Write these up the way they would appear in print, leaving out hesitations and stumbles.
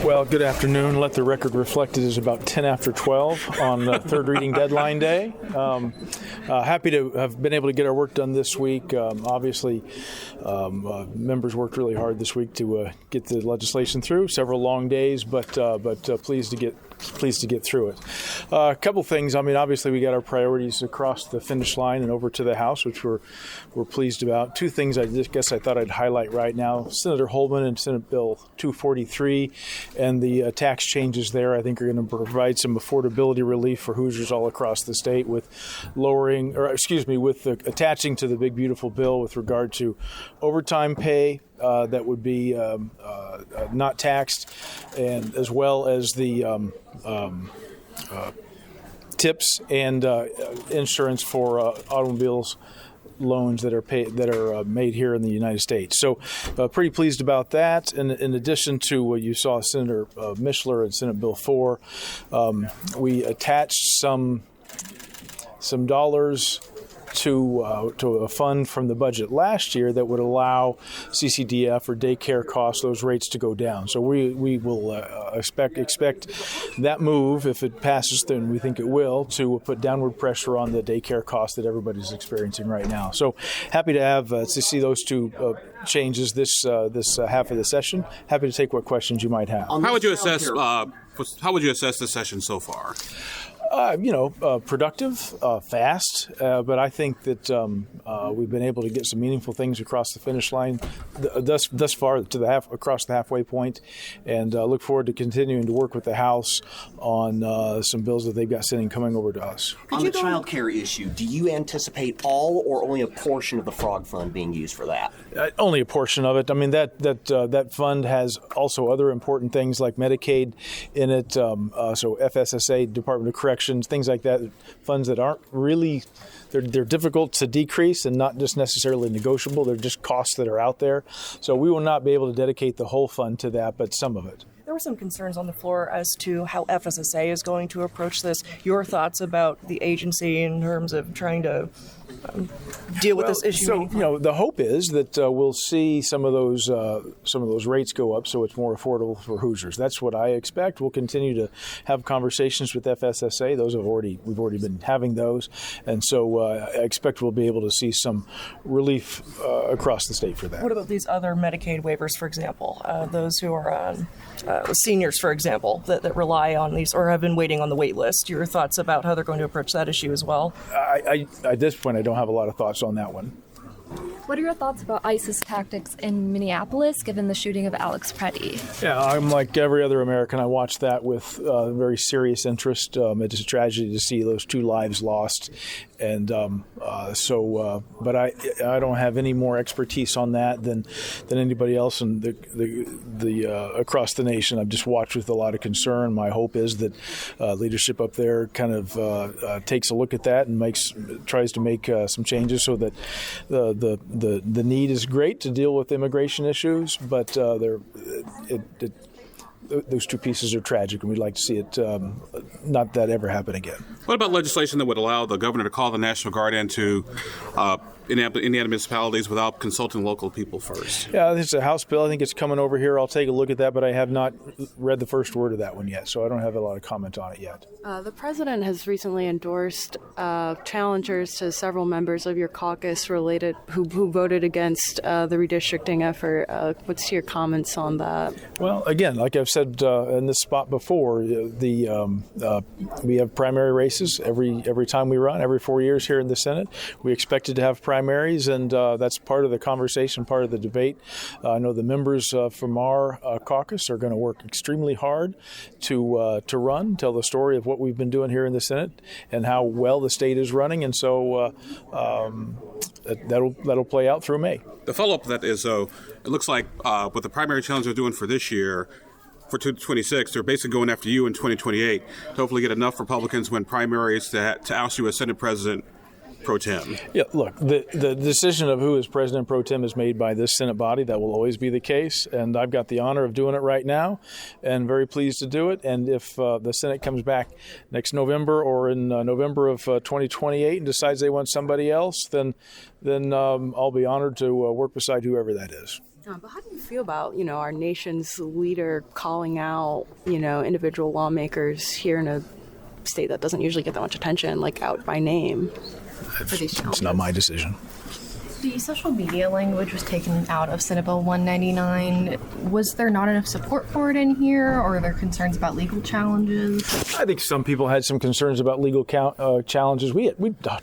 Well, good afternoon. Let the record reflect it is about 10 after 12 on third reading deadline day. Happy to have been able to get our work done this week. Obviously, members worked really hard this week to get the legislation through. Several long days, but pleased to get through it. A couple things. I mean, obviously, we got our priorities across the finish line and over to the House, which we're pleased about. Two things I thought I'd highlight right now. Senator Holman and Senate Bill 243 and the tax changes there, I think, are going to provide some affordability relief for Hoosiers all across the state with attaching to the big, beautiful bill with regard to overtime pay that would be not taxed, and as well as the tips and insurance for automobiles loans that are made here in the United States. So pretty pleased about that. And in addition to what you saw Senator Mishler and Senate Bill 4, we attached some dollars to a fund from the budget last year that would allow CCDF or daycare costs, those rates to go down. So we will expect that move, if it passes, then we think it will, to put downward pressure on the daycare costs that everybody's experiencing right now. So happy to have to see those two changes this half of the session. Happy to take what questions you might have. How would you assess the session so far? Productive, fast, but I think that we've been able to get some meaningful things across the finish line thus far to across the halfway point, and look forward to continuing to work with the House on some bills that they've got sitting coming over to us. On the child care issue, do you anticipate all or only a portion of the Frog Fund being used for that? Only a portion of it. I mean, that fund has also other important things like Medicaid in it, so FSSA, Department of Corrections, things like that, funds that aren't really, they're difficult to decrease and not just necessarily negotiable. They're just costs that are out there. So we will not be able to dedicate the whole fund to that, but some of it. There were some concerns on the floor as to how FSSA is going to approach this. Your thoughts about the agency in terms of trying to deal with this issue? So, the hope is that we'll see some of those rates go up, so it's more affordable for Hoosiers. That's what I expect. We'll continue to have conversations with FSSA. We've already been having those, and so I expect we'll be able to see some relief across the state for that. What about these other Medicaid waivers, for example? Those who are on seniors, for example, that rely on these or have been waiting on the wait list. Your thoughts about how they're going to approach that issue as well? At this point, I don't have a lot of thoughts on that one. What are your thoughts about ISIS tactics in Minneapolis, given the shooting of Alex Preddy? Yeah, I'm like every other American. I watched that with very serious interest. It's a tragedy to see those two lives lost. And but I don't have any more expertise on that than anybody else in the across the nation. I've just watched with a lot of concern. My hope is that leadership up there kind of takes a look at that and tries to make some changes so that the need is great to deal with immigration issues, but those two pieces are tragic, and we'd like to see it not that ever happen again. What about legislation that would allow the governor to call the National Guard into Indiana municipalities without consulting local people first? Yeah, it's a House bill. I think it's coming over here. I'll take a look at that, but I have not read the first word of that one yet, so I don't have a lot of comment on it yet. The president has recently endorsed challengers to several members of your caucus who voted against the redistricting effort. What's your comments on that? Well, again, like I've said in this spot before, we have primary races every time we run, every 4 years here in the Senate. We expected to have primaries, and that's part of the conversation, part of the debate. I know the members from our caucus are going to work extremely hard to tell the story of what we've been doing here in the Senate and how well the state is running, and so that'll play out through May. The follow-up to that is, it looks like what the primary challenge they're doing for this year, for 2026, they're basically going after you in 2028 to hopefully get enough Republicans win primaries to oust you as Senate President pro tem. Yeah, look, the decision of who is President pro tem is made by this Senate body. That will always be the case, and I've got the honor of doing it right now and very pleased to do it. And if the Senate comes back next November or in November of 2028 and decides they want somebody else, then I'll be honored to work beside whoever that is. But how do you feel about, our nation's leader calling out, individual lawmakers here in a state that doesn't usually get that much attention, like out by name for these challenges? It's not my decision. The social media language was taken out of Senate Bill 199. Was there not enough support for it in here, or are there concerns about legal challenges? I think some people had some concerns about legal challenges. We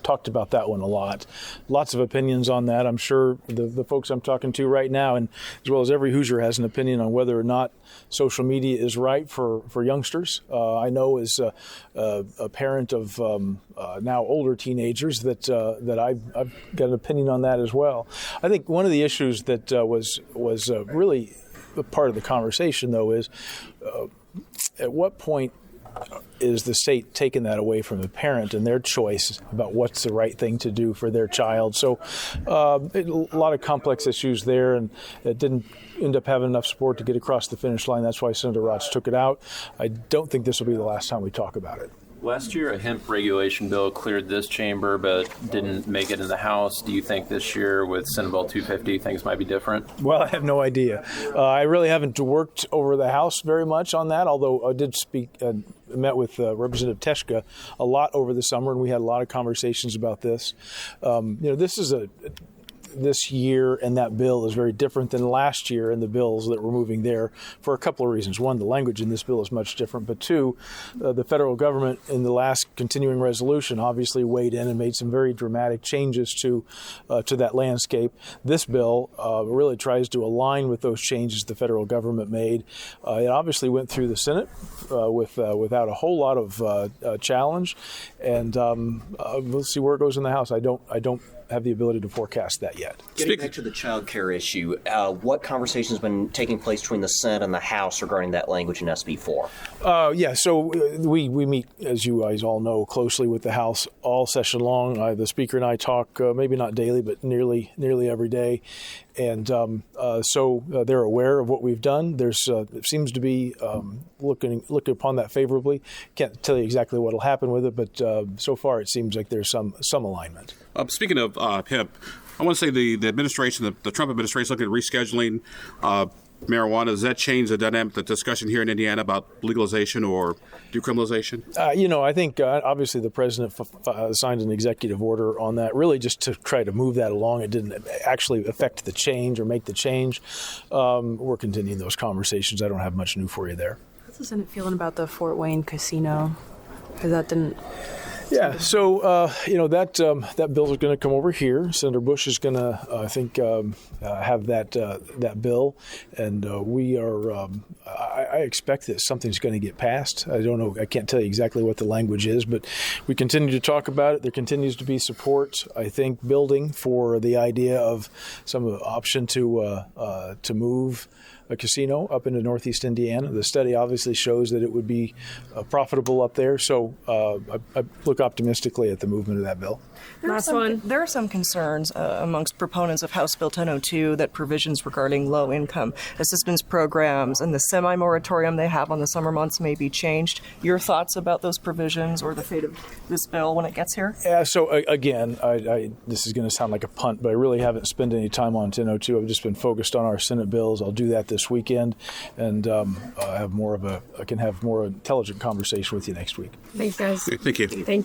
talked about that one a lot. Lots of opinions on that. I'm sure the folks I'm talking to right now, and as well as every Hoosier, has an opinion on whether or not social media is right for youngsters. I know as a parent of now older teenagers that I've got an opinion on that as well. I think one of the issues that was really a part of the conversation, though, is at what point is the state taking that away from the parent and their choice about what's the right thing to do for their child? So a lot of complex issues there, and it didn't end up having enough support to get across the finish line. That's why Senator Rotz took it out. I don't think this will be the last time we talk about it. Last year, a hemp regulation bill cleared this chamber but didn't make it in the House. Do you think this year with Senate Bill 250 things might be different? Well, I have no idea. I really haven't worked over the House very much on that, although I did met with Representative Teschka a lot over the summer, and we had a lot of conversations about this. This year and that bill is very different than last year and the bills that we're moving there for a couple of reasons. One, the language in this bill is much different, but two, the federal government in the last continuing resolution obviously weighed in and made some very dramatic changes to that landscape. This bill really tries to align with those changes the federal government made. It obviously went through the Senate without a whole lot of challenge, and we'll see where it goes in the House. I don't have the ability to forecast that yet. Getting back to the child care issue, what conversation has been taking place between the Senate and the House regarding that language in SB 4? So we meet, as you guys all know, closely with the House all session long. The Speaker and I talk maybe not daily, but nearly every day. And so they're aware of what we've done. There's seems to be looking upon that favorably. Can't tell you exactly what will happen with it, but so far it seems like there's some alignment. Speaking of hemp, I want to say the administration, the Trump administration, looking at rescheduling marijuana. Does that change the dynamic, the discussion here in Indiana about legalization or decriminalization? I think obviously the president signed an executive order on that, really just to try to move that along. It didn't actually affect the change or make the change. We're continuing those conversations. I don't have much new for you there. How's the Senate feeling about the Fort Wayne casino? Because that didn't... Yeah, so that bill is going to come over here. Senator Bush is going to, I think, have that bill, and we are. I expect that something's going to get passed. I don't know. I can't tell you exactly what the language is, but we continue to talk about it. There continues to be support, I think, building for the idea of some option to move a casino up into Northeast Indiana. The study obviously shows that it would be profitable up there, so I look optimistically at the movement of that bill. There are some concerns amongst proponents of House Bill 1002 that provisions regarding low-income assistance programs and the semi-moratorium they have on the summer months may be changed. Your thoughts about those provisions or the fate of this bill when it gets here? Yeah, so again, this is going to sound like a punt, but I really haven't spent any time on 1002. I've just been focused on our Senate bills. I'll do that this weekend, and I can have more intelligent conversation with you next week. Thanks, guys. Thank you. Thank you.